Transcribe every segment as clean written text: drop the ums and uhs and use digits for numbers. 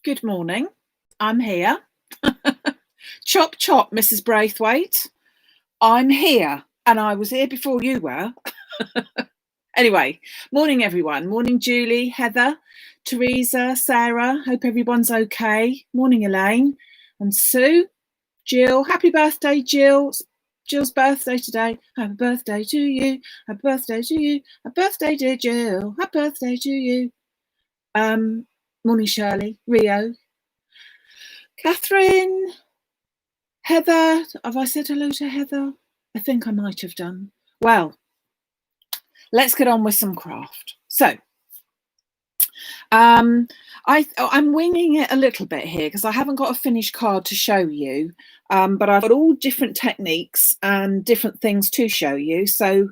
Good morning. I'm here. Chop, chop, Mrs. Braithwaite. I'm here. And I was here before you were. Anyway, morning, everyone. Morning, Julie, Heather, Teresa, Sarah. Hope everyone's okay. Morning, Elaine and Sue. Jill, happy birthday, Jill. Jill's birthday today. Happy birthday to you. Happy birthday to you. Happy birthday, dear Jill. Happy birthday to you. Morning, Shirley, Rio, Catherine, Heather. Have I said hello to Heather? I think I might have done. Well, let's get on with some craft. So, I'm winging it a little bit here because I haven't got a finished card to show you, but I've got all different techniques and different things to show you. So,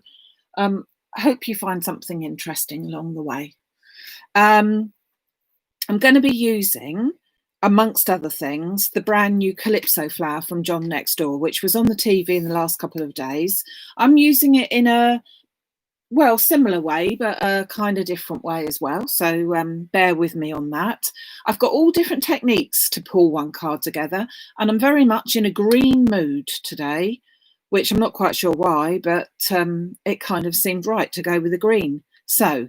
I hope you find something interesting along the way. I'm going to be using, amongst other things, the brand new Calypso Flower from John Next Door, which was on the TV in the last couple of days. I'm using it in a, well, similar way, but a kind of different way as well. So bear with me on that. I've got all different techniques to pull one card together, and I'm very much in a green mood today, which I'm not quite sure why, but it kind of seemed right to go with the green. So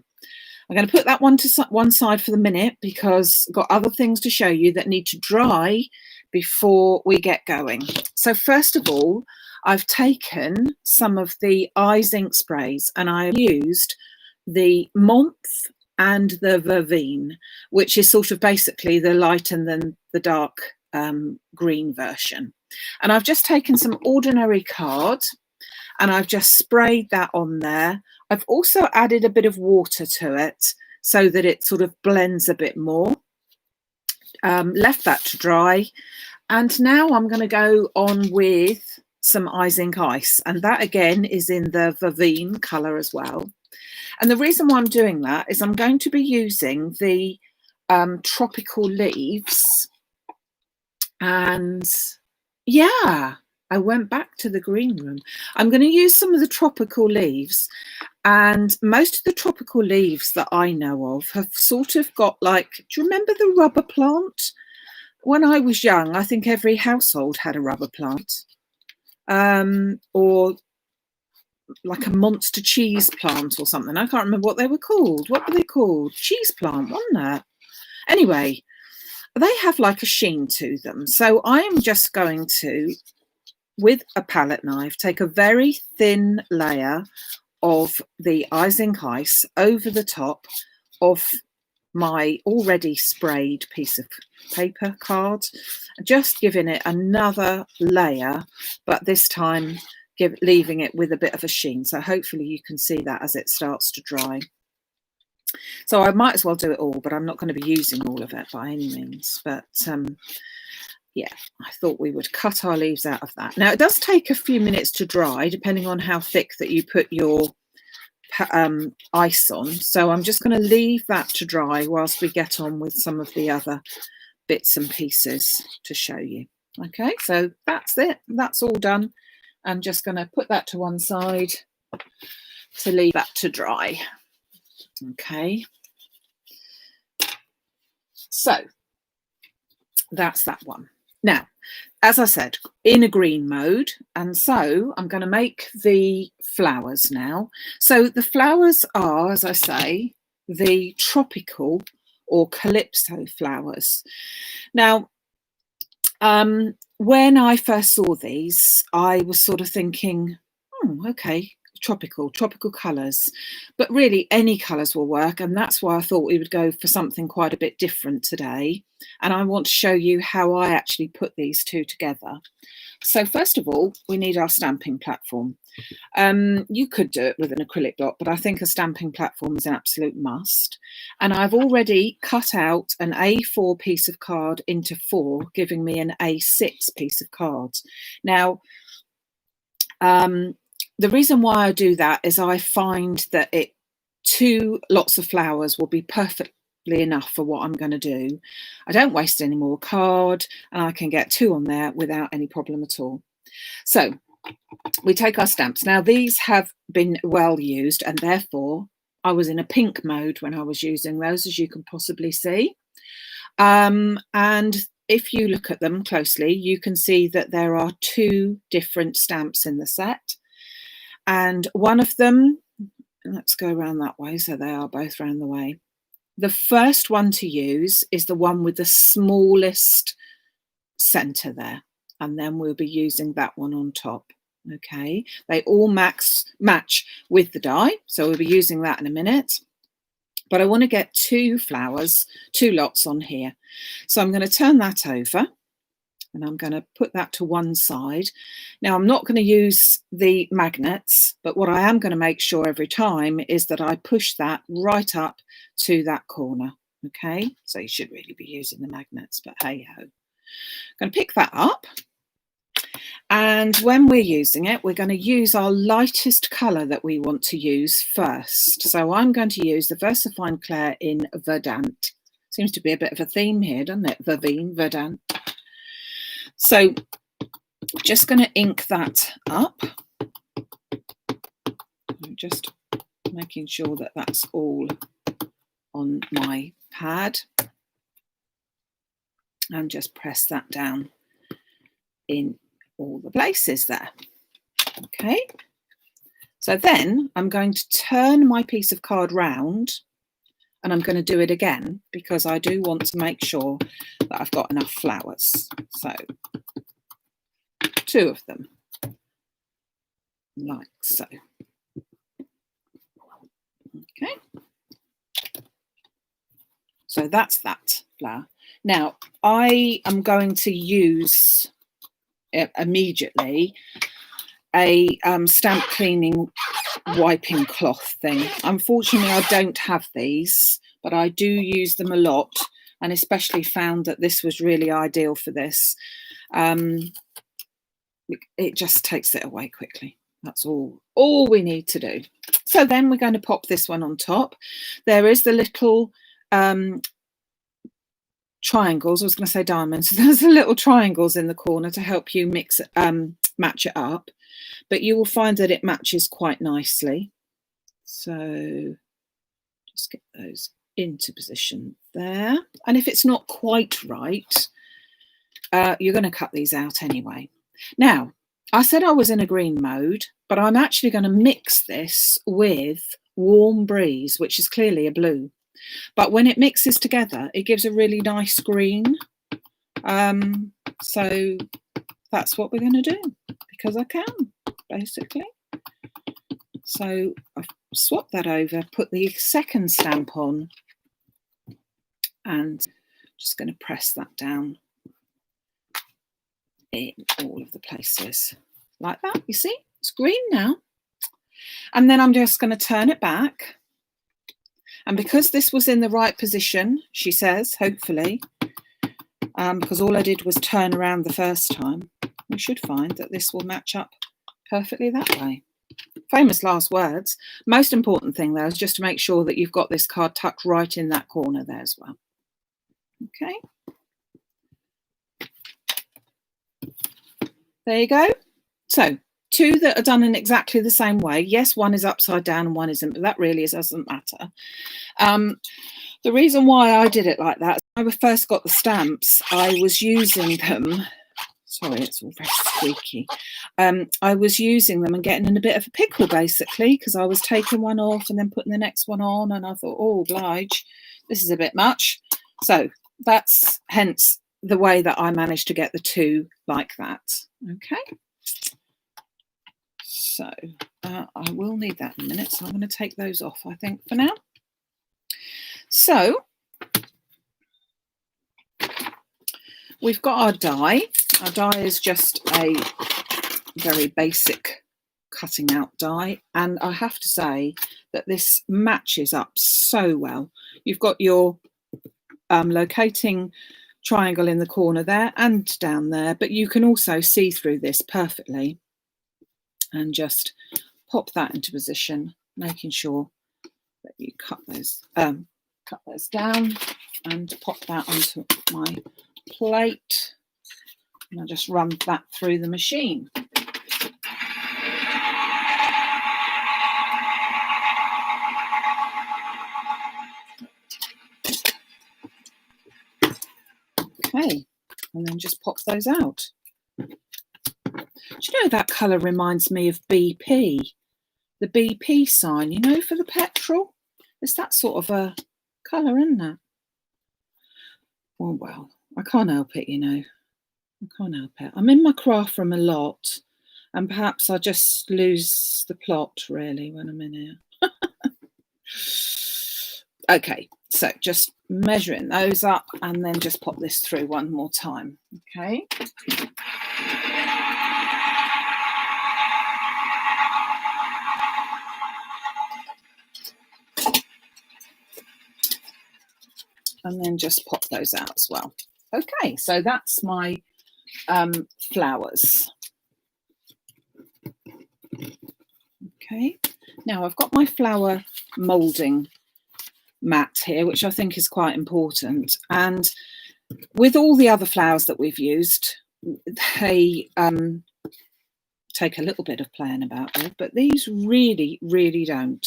I'm going to put that one to one side for the minute because I've got other things to show you that need to dry before we get going. So first of all, I've taken some of the eyes ink sprays and I have used the Month and the Vervine, which is sort of basically the light and then the dark green version. And I've just taken some ordinary card and I've just sprayed that on there. I've also added a bit of water to it so that it sort of blends a bit more. Left that to dry. And now I'm going to go on with some Eyes Ink Ice. And that again is in the Vervine colour as well. And the reason why I'm doing that is I'm going to be using the tropical leaves. And yeah, I went back to the green room. I'm going to use some of the tropical leaves, and most of the tropical leaves that I know of have sort of got like, do you remember the rubber plant? When I was young, I think every household had a rubber plant, or like a monster cheese plant or something. I can't remember what they were called. What were they called? Cheese plant, wasn't it? Anyway, they have like a sheen to them. So I am just going to, with a palette knife, take a very thin layer of the Eyes Ink Ice over the top of my already sprayed piece of paper card, just giving it another layer, but this time leaving it with a bit of a sheen. So hopefully you can see that as it starts to dry. So I might as well do it all, but I'm not going to be using all of it by any means. But yeah, I thought we would cut our leaves out of that. Now, it does take a few minutes to dry, depending on how thick that you put your ice on. So I'm just going to leave that to dry whilst we get on with some of the other bits and pieces to show you. Okay, so that's it. That's all done. I'm just going to put that to one side to leave that to dry. Okay. So that's that one. Now, as I said, in a green mode, and so I'm going to make the flowers now. So the flowers are, as I say, the tropical or Calypso flowers. Now, when I first saw these, I was sort of thinking, oh, okay, tropical colours, but really any colours will work, and that's why I thought we would go for something quite a bit different today. And I want to show you how I actually put these two together. So first of all, we need our stamping platform. You could do it with an acrylic block, but I think a stamping platform is an absolute must. And I've already cut out an A4 piece of card into 4, giving me an A6 piece of cards. Now, the reason why I do that is I find that 2 lots of flowers will be perfectly enough for what I'm going to do. I don't waste any more card, and I can get 2 on there without any problem at all. So we take our stamps. Now, these have been well used, and therefore I was in a pink mode when I was using those, as you can possibly see. And if you look at them closely, you can see that there are 2 different stamps in the set. And one of them, let's go around that way, so they are both round the way. The first one to use is the one with the smallest centre there, and then we'll be using that one on top. Okay, they all match with the die, so we'll be using that in a minute. But I want to get 2 flowers, 2 lots on here. So I'm going to turn that over and I'm going to put that to one side. Now I'm not going to use the magnets, but what I am going to make sure every time is that I push that right up to that corner. Okay, so you should really be using the magnets, but hey ho. I'm going to pick that up. And when we're using it, we're going to use our lightest colour that we want to use first. So I'm going to use the VersaFine Clair in Verdant. Seems to be a bit of a theme here, doesn't it? Vervine, Verdant. So just going to ink that up. I'm just making sure that that's all on my pad. And just press that down in all the places there. Okay, so then I'm going to turn my piece of card round and I'm going to do it again because I do want to make sure that I've got enough flowers. So 2 of them, like so. Okay, so that's that flower. Now I am going to use immediately a stamp cleaning wiping cloth thing. Unfortunately, I don't have these, but I do use them a lot, and especially found that this was really ideal for this. It just takes it away quickly. That's all we need to do. So then we're going to pop this one on top. There is the little triangles. I was going to say diamonds. There's the little triangles in the corner to help you mix match it up, but you will find that it matches quite nicely. So just get those into position there, and if it's not quite right, you're going to cut these out anyway. Now I said I was in a green mode, but I'm actually going to mix this with Warm Breeze, which is clearly a blue. But when it mixes together, it gives a really nice green. So that's what we're going to do, because I can, basically. So I've swapped that over, put the second stamp on, and just going to press that down in all of the places. Like that, you see? It's green now. And then I'm just going to turn it back. And because this was in the right position, she says, hopefully, because all I did was turn around the first time, we should find that this will match up perfectly that way. Famous last words. Most important thing, though, is just to make sure that you've got this card tucked right in that corner there as well. Okay. There you go. So 2 that are done in exactly the same way. Yes, one is upside down and one isn't, but that really doesn't matter. The reason why I did it like that, when I first got the stamps, I was using them. Sorry, it's all very squeaky. I was using them and getting in a bit of a pickle, basically, because I was taking one off and then putting the next one on, and I thought, oh, oblige, this is a bit much. So that's hence the way that I managed to get the 2 like that. Okay. So I will need that in a minute, so I'm going to take those off, I think, for now. So we've got our die. Our die is just a very basic cutting out die, and I have to say that this matches up so well. You've got your locating triangle in the corner there and down there, but you can also see through this perfectly. And just pop that into position, making sure that you cut those down and pop that onto my plate. And I'll just run that through the machine. Okay, and then just pop those out. Do you know that colour reminds me of BP? The BP sign, you know, for the petrol? It's that sort of a colour, isn't it? Oh, well, I can't help it, you know. I can't help it. I'm in my craft room a lot, and perhaps I just lose the plot, really, when I'm in here. Okay, so just measuring those up and then just pop this through one more time. Okay. And then just pop those out as well. Okay, so that's my flowers. Okay, now I've got my flower moulding mat here, which I think is quite important. And with all the other flowers that we've used, they take a little bit of playing about with, but these really, really don't.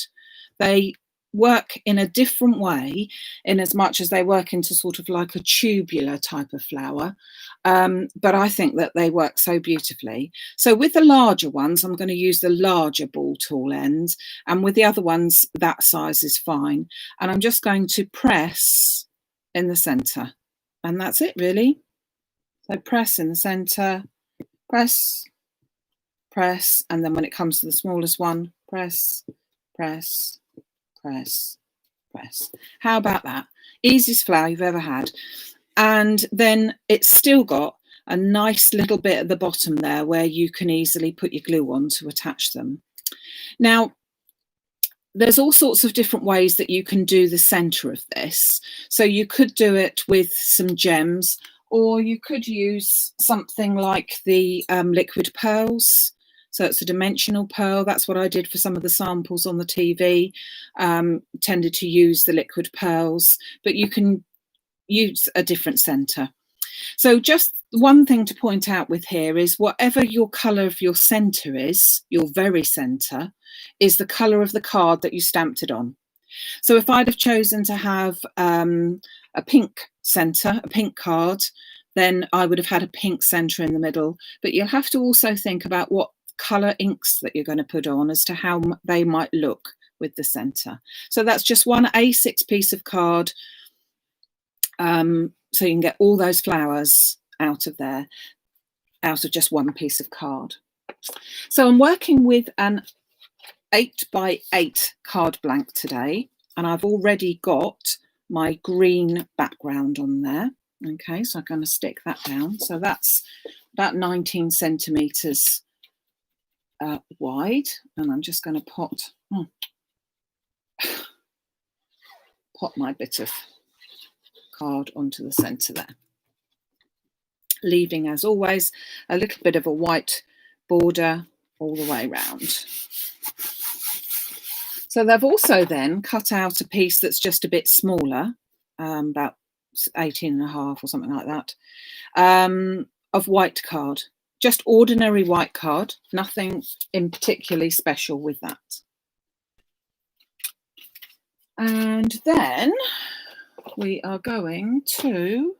They work in a different way in as much as they work into sort of like a tubular type of flower, but I think that they work so beautifully. So with the larger ones, I'm going to use the larger ball tool end, and with the other ones that size is fine, and I'm just going to press in the center, and that's it really. So press in the center, press, press, and then when it comes to the smallest one, press, press, press, press. How about that? Easiest flower you've ever had. And then it's still got a nice little bit at the bottom there where you can easily put your glue on to attach them. Now, there's all sorts of different ways that you can do the center of this. So you could do it with some gems, or you could use something like the liquid pearls. So it's a dimensional pearl. That's what I did for some of the samples on the TV. Tended to use the liquid pearls, but you can use a different center. So just one thing to point out with here is whatever your colour of your centre is, your very centre, is the colour of the card that you stamped it on. So if I'd have chosen to have a pink centre, a pink card, then I would have had a pink centre in the middle. But you'll have to also think about what colour inks that you're going to put on as to how they might look with the centre. So that's just one A6 piece of card. So you can get all those flowers out of there, out of just one piece of card. So I'm working with an 8x8 card blank today, and I've already got my green background on there. Okay, so I'm going to stick that down. So that's about 19 centimeters wide, and I'm just going to pot my bit of card onto the center there, leaving as always a little bit of a white border all the way around. So they've also then cut out a piece that's just a bit smaller, about 18.5 or something like that, of white card, just ordinary white card, nothing in particularly special with that. And then we are going to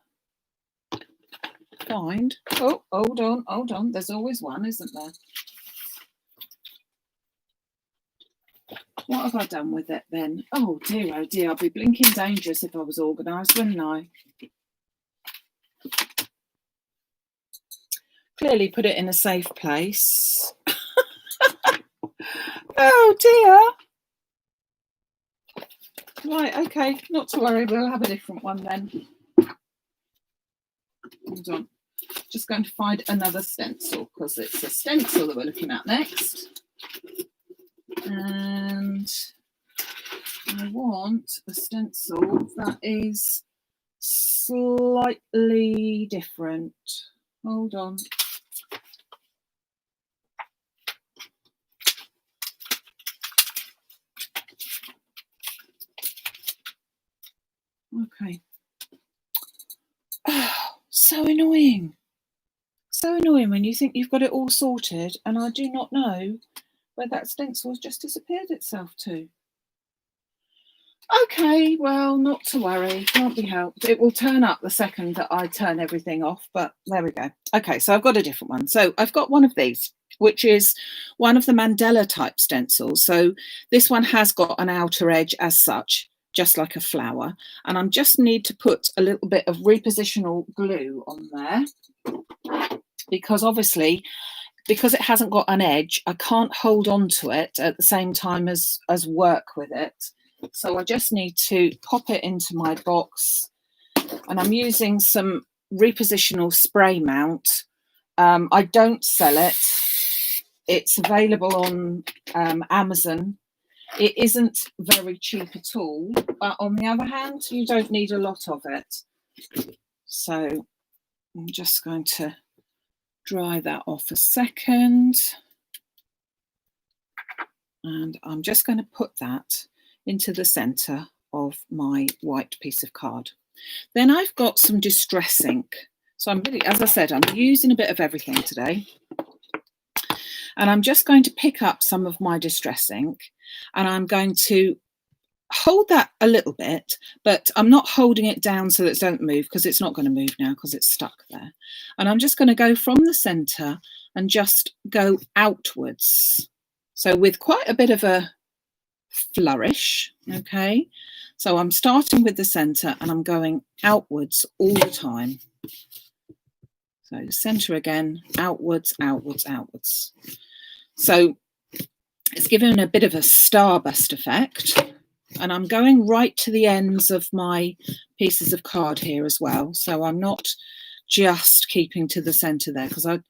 find, oh, hold on, there's always one, isn't there? What have I done with it then? Oh dear, I'd be blinking dangerous if I was organised, wouldn't I? Clearly put it in a safe place. Oh dear. Right, okay, not to worry, we'll have a different one then. Hold on, just going to find another stencil because it's a stencil that we're looking at next. And I want a stencil that is slightly different. Hold on. Okay. Oh, so annoying. So annoying when you think you've got it all sorted and I do not know where that stencil has just disappeared itself to. Okay, well, not to worry, can't be helped. It will turn up the second that I turn everything off, but there we go. Okay, so I've got a different one. So I've got one of these, which is one of the Mandela type stencils. So this one has got an outer edge as such, just like a flower. And I just need to put a little bit of repositional glue on there, because obviously, because it hasn't got an edge, I can't hold on to it at the same time as work with it. So I just need to pop it into my box, and I'm using some repositional spray mount. I don't sell it. It's available on Amazon. It isn't very cheap at all, but on the other hand, you don't need a lot of it. So I'm just going to dry that off a second. And I'm just going to put that into the centre of my white piece of card. Then I've got some distress ink. So I'm really, as I said, I'm using a bit of everything today. And I'm just going to pick up some of my distress ink, and I'm going to hold that a little bit, but I'm not holding it down so that it don't move, because it's not going to move now because it's stuck there. And I'm just going to go from the centre and just go outwards. So with quite a bit of a flourish, okay? So I'm starting with the centre and I'm going outwards all the time. So centre again, outwards, outwards, outwards. So it's given a bit of a starburst effect, and I'm going right to the ends of my pieces of card here as well. So I'm not just keeping to the centre there, because I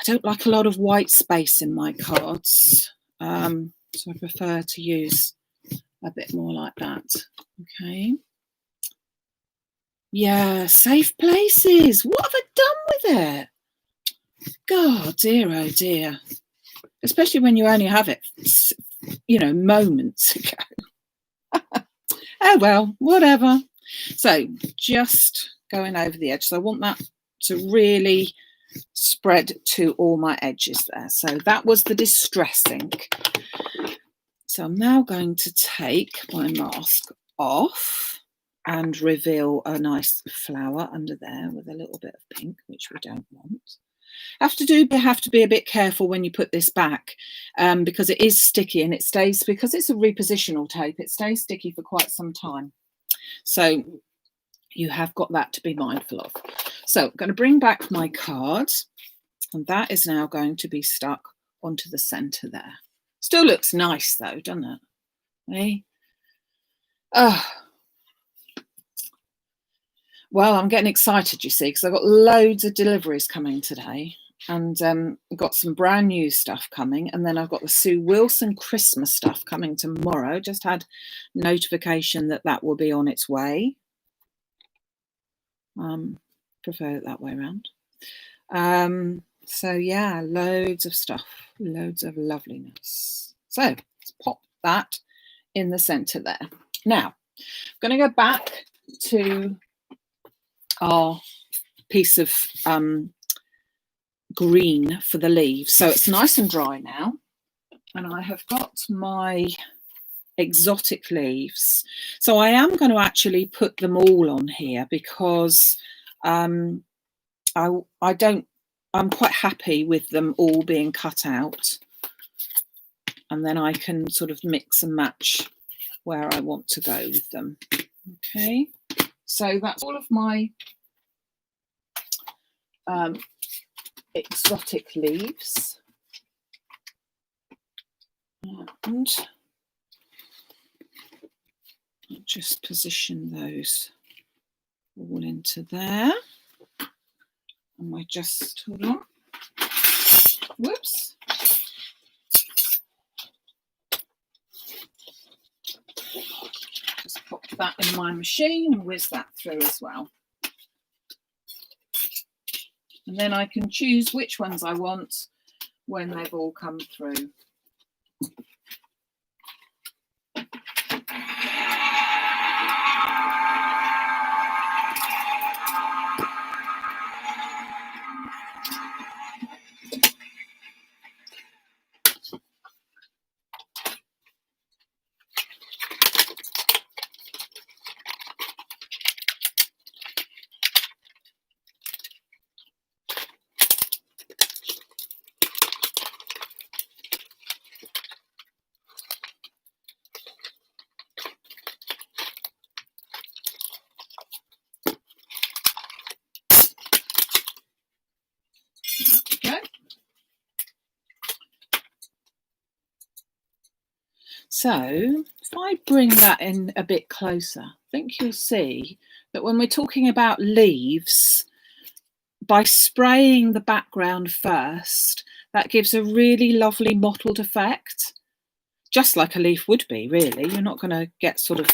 don't like a lot of white space in my cards. So I prefer to use a bit more like that. Okay. Yeah, safe places. What have I done with it? God, dear, oh dear. Especially when you only have it, you know, moments ago. Oh, well, whatever. So just going over the edge. So I want that to really spread to all my edges there. So that was the distress ink. So I'm now going to take my mask off and reveal a nice flower under there with a little bit of pink, which we don't want. Have to be a bit careful when you put this back, because it is sticky, and it stays, because it's a repositional tape, it stays sticky for quite some time. So you have got that to be mindful of. So I'm going to bring back my card, and that is now going to be stuck onto the centre there. Still looks nice though, doesn't it? Eh? Oh. Well, I'm getting excited, you see, because I've got loads of deliveries coming today, and got some brand new stuff coming, and then I've got the Sue Wilson Christmas stuff coming tomorrow. Just had notification that that will be on its way. Prefer it that way around. So yeah, loads of stuff, loads of loveliness. So let's pop that in the centre there. Now, I'm going to go back to our piece of green for the leaves. So it's nice and dry now, and I have got my exotic leaves. So I am going to actually put them all on here, because I'm quite happy with them all being cut out, and then I can sort of mix and match where I want to go with them. Okay, so that's all of my exotic leaves, and I'll just position those all into there. And I just, hold on, whoops. Just pop that in my machine and whiz that through as well. And then I can choose which ones I want when they've all come through. So if I bring that in a bit closer, I think you'll see that when we're talking about leaves, by spraying the background first, that gives a really lovely mottled effect, just like a leaf would be, really. You're not going to get sort of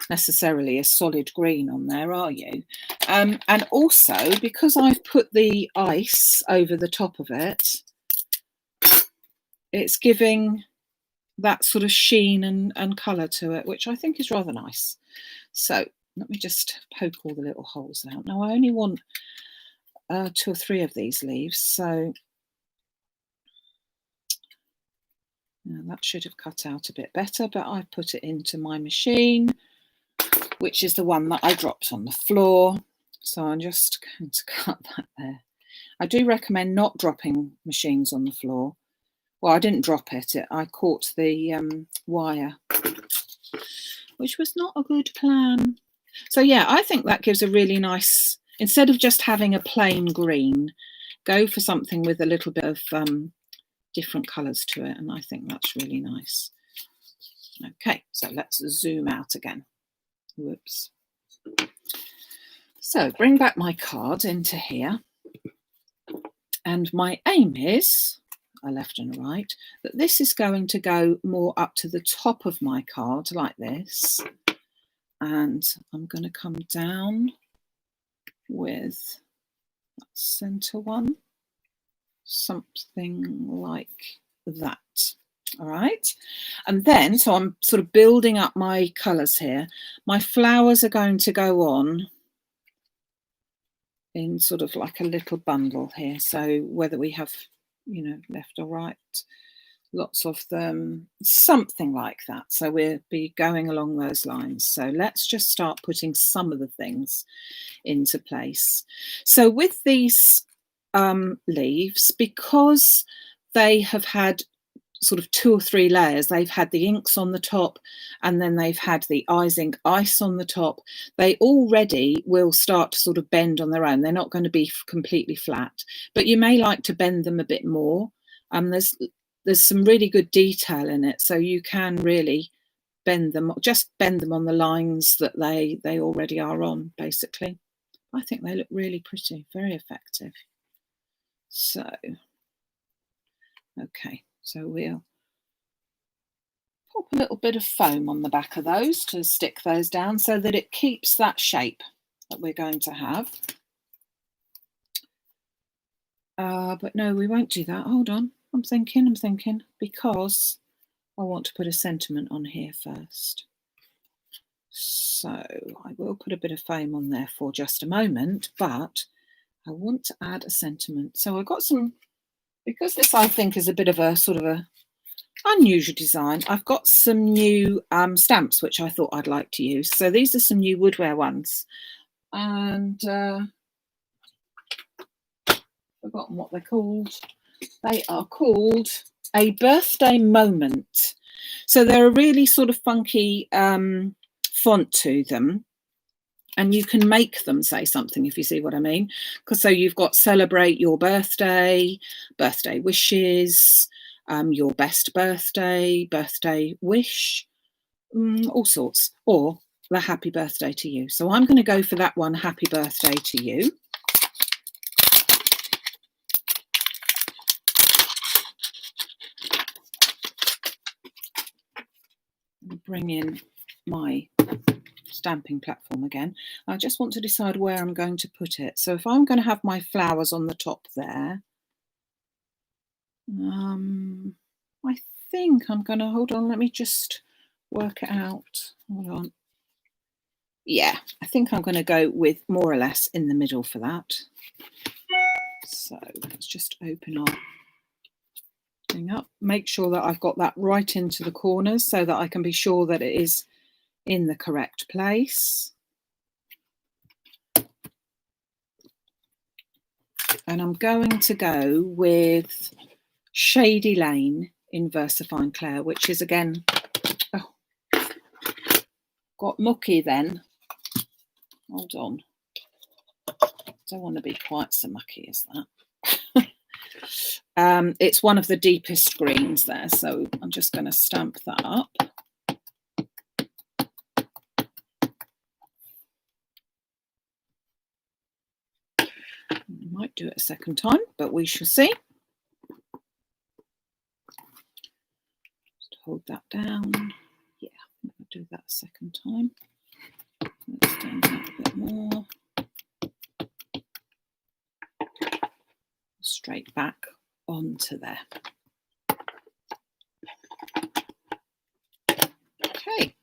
necessarily a solid green on there, are you? And also, because I've put the ice over the top of it, it's giving that sort of sheen and colour to it, which I think is rather nice. So let me just poke all the little holes out. Now I only want 2 or 3 of these leaves, so that should have cut out a bit better, but I've put it into my machine, which is the one that I dropped on the floor. So I'm just going to cut that there. I do recommend not dropping machines on the floor. Well, I didn't drop it. I caught the wire, which was not a good plan. So yeah, I think that gives a really nice, instead of just having a plain green, go for something with a little bit of different colours to it, and I think that's really nice. Okay, so let's zoom out again. Whoops. So bring back my card into here, and my aim is, a left and a right, that this is going to go more up to the top of my card like this, and I'm going to come down with that centre one, something like that. All right, and then, so I'm sort of building up my colours here. My flowers are going to go on in sort of like a little bundle here. So whether we have, you know, left or right, lots of them, something like that. So we'll be going along those lines. So let's just start putting some of the things into place. So with these leaves, because they have had sort of 2 or 3 layers, they've had the inks on the top, and then they've had the eyes ink ice on the top, they already will start to sort of bend on their own. They're not going to be completely flat, but you may like to bend them a bit more. There's some really good detail in it, so you can really bend them, just bend them on the lines that they already are on, basically. I think they look really pretty, very effective. So okay, so we'll pop a little bit of foam on the back of those to stick those down so that it keeps that shape that we're going to have. But no, we won't do that. Hold on, I'm thinking, because I want to put a sentiment on here first. So I will put a bit of foam on there for just a moment, but I want to add a sentiment. So I've got some, because this I think is a bit of a sort of a unusual design, I've got some new stamps which I thought I'd like to use. So these are some new woodware ones, and forgotten what they're called. They are called A Birthday Moment. So they're a really sort of funky font to them, and you can make them say something, if you see what I mean. Because so you've got celebrate your birthday, birthday wishes, your best birthday, birthday wish, all sorts, or the happy birthday to you. So I'm going to go for that one, happy birthday to you. Bring in my stamping platform again. I just want to decide where I'm going to put it. So if I'm going to have my flowers on the top there, I think I'm going to, hold on, let me just work it out. Hold on. Yeah, I think I'm going to go with more or less in the middle for that. So let's just open our thing up, make sure that I've got that right into the corners so that I can be sure that it is in the correct place. And I'm going to go with Shady Lane in Versifine Claire, which is again, oh, got mucky then. Hold on. Don't want to be quite so mucky as that. It's one of the deepest greens there, so I'm just going to stamp that up. do it a second time, but we shall see. Just hold that down. Yeah, I'm going to do that a second time. Let's stand that a bit more. Straight back onto there. Okay.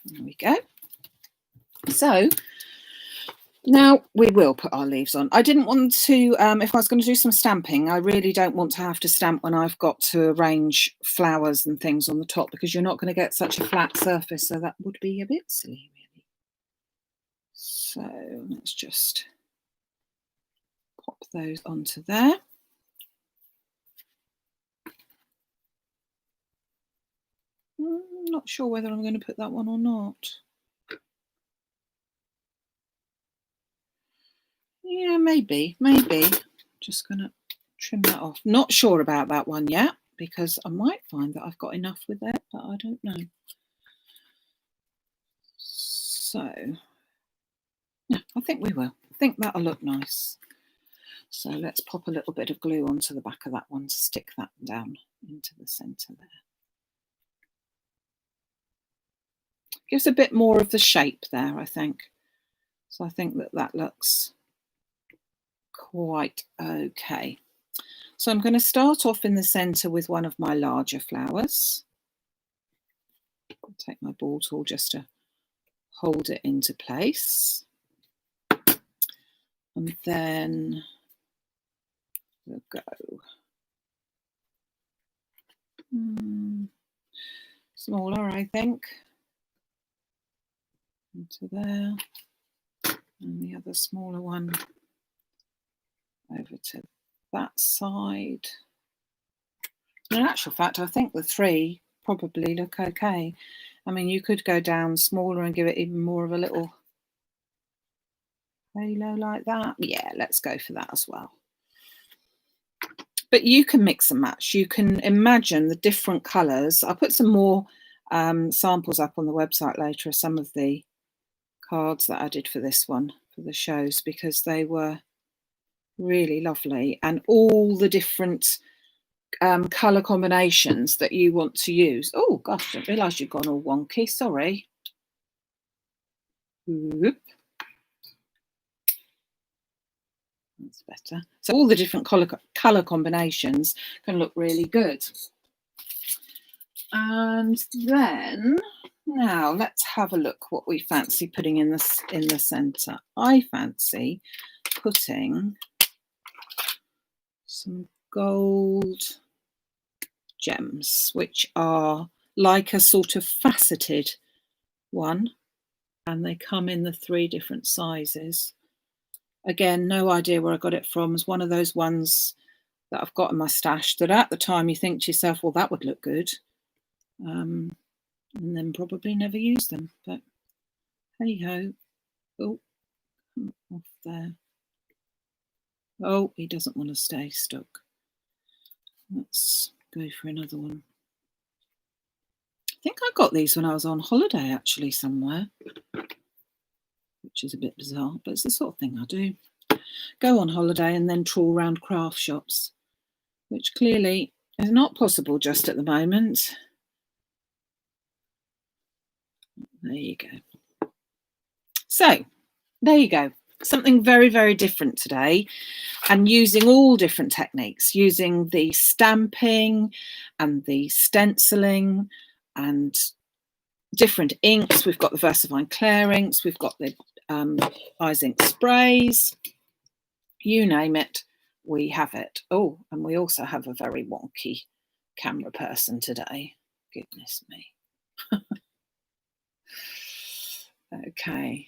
There we go. So now we will put our leaves on. I didn't want to, if I was going to do some stamping, I really don't want to have to stamp when I've got to arrange flowers and things on the top, because you're not going to get such a flat surface, so that would be a bit silly, really. So let's just pop those onto there. I'm not sure whether I'm going to put that one or not. Yeah, maybe. Just going to trim that off. Not sure about that one yet, because I might find that I've got enough with it, but I don't know. So, yeah, I think we will. I think that'll look nice. So let's pop a little bit of glue onto the back of that one to stick that down into the centre there. Gives a bit more of the shape there, I think. So I think that looks quite okay. So I'm going to start off in the centre with one of my larger flowers. I'll take my ball tool just to hold it into place. And then we'll go smaller, I think, into there. And the other smaller one over to that side. In actual fact, I think the three probably look okay. I mean, you could go down smaller and give it even more of a little halo like that. Yeah, let's go for that as well. But you can mix and match. You can imagine the different colours. I'll put some more samples up on the website later of some of the cards that I did for this one, for the shows, because they were really lovely, and all the different colour combinations that you want to use. Oh gosh, I didn't realise you'd gone all wonky, sorry. Oop. That's better. So all the different colour combinations can look really good. And then now let's have a look what we fancy putting in the centre. I fancy putting some gold gems, which are like a sort of faceted one, and they come in the 3 different sizes. Again, no idea where I got it from. It's one of those ones that I've got in my stash that at the time you think to yourself, well, that would look good, and then probably never use them. But hey ho. Oh, come off there. Oh, he doesn't want to stay stuck. Let's go for another one. I think I got these when I was on holiday, actually, somewhere, which is a bit bizarre, but it's the sort of thing I do. Go on holiday and then trawl around craft shops, which clearly is not possible just at the moment. There you go. So there you go. Something very, very different today, and using all different techniques, using the stamping and the stenciling and different inks. We've got the VersaFine Clair inks, we've got the Eyes Ink sprays, you name it, we have it. Oh, and we also have a very wonky camera person today. Goodness me. Okay.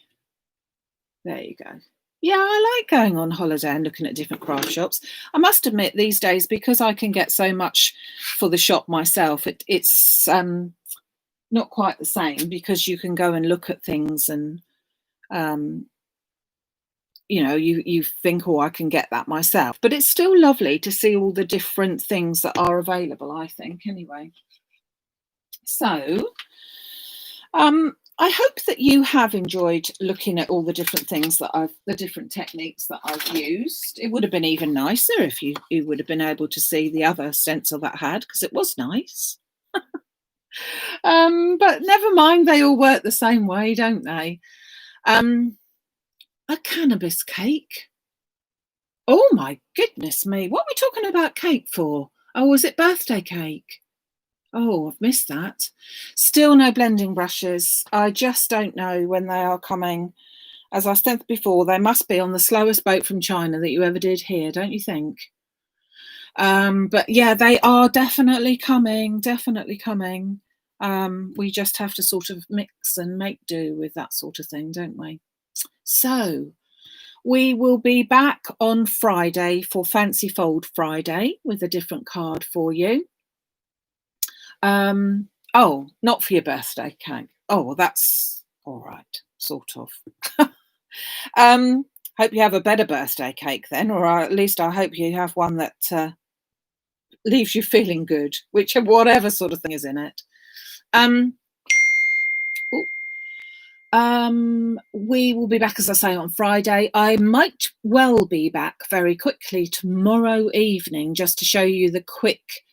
There you go. Yeah, I like going on holiday and looking at different craft shops. I must admit these days, because I can get so much for the shop myself, it's not quite the same, because you can go and look at things and, you know, you think, oh, I can get that myself. But it's still lovely to see all the different things that are available, I think, anyway. So, I I hope that you have enjoyed looking at all the different things that the different techniques that I've used. It would have been even nicer if you would have been able to see the other stencil that I had, because it was nice. But never mind, they all work the same way, don't they? A cannabis cake. Oh my goodness me, what are we talking about cake for? Oh, was it birthday cake? Oh, I've missed that. Still no blending brushes. I just don't know when they are coming. As I said before, they must be on the slowest boat from China that you ever did here, don't you think? But yeah, they are definitely coming, definitely coming. We just have to sort of mix and make do with that sort of thing, don't we? So we will be back on Friday for Fancy Fold Friday with a different card for you. Oh, not for your birthday cake. Oh, well, that's all right, sort of. Hope you have a better birthday cake then, or at least I hope you have one that leaves you feeling good, whatever sort of thing is in it. We will be back, as I say, on Friday. I might well be back very quickly tomorrow evening just to show you the quick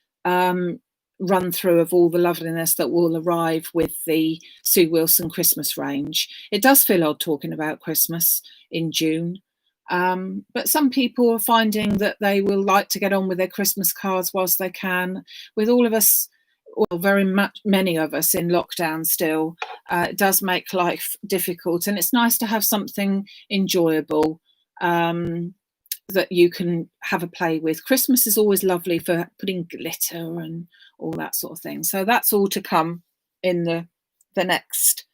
run through of all the loveliness that will arrive with the Sue Wilson Christmas range. It does feel odd talking about Christmas in June, but some people are finding that they will like to get on with their Christmas cards whilst they can. With all of us, well, many of us in lockdown still, it does make life difficult, and it's nice to have something enjoyable that you can have a play with. Christmas is always lovely for putting glitter and all that sort of thing. So that's all to come in the next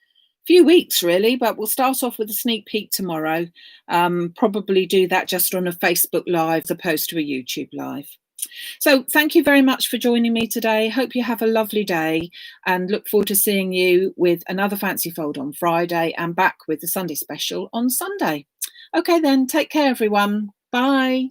few weeks, really. But we'll start off with a sneak peek tomorrow. Probably do that just on a Facebook Live as opposed to a YouTube Live. So thank you very much for joining me today. Hope you have a lovely day and look forward to seeing you with another Fancy Fold on Friday and back with the Sunday special on Sunday. Okay then, take care everyone. Bye.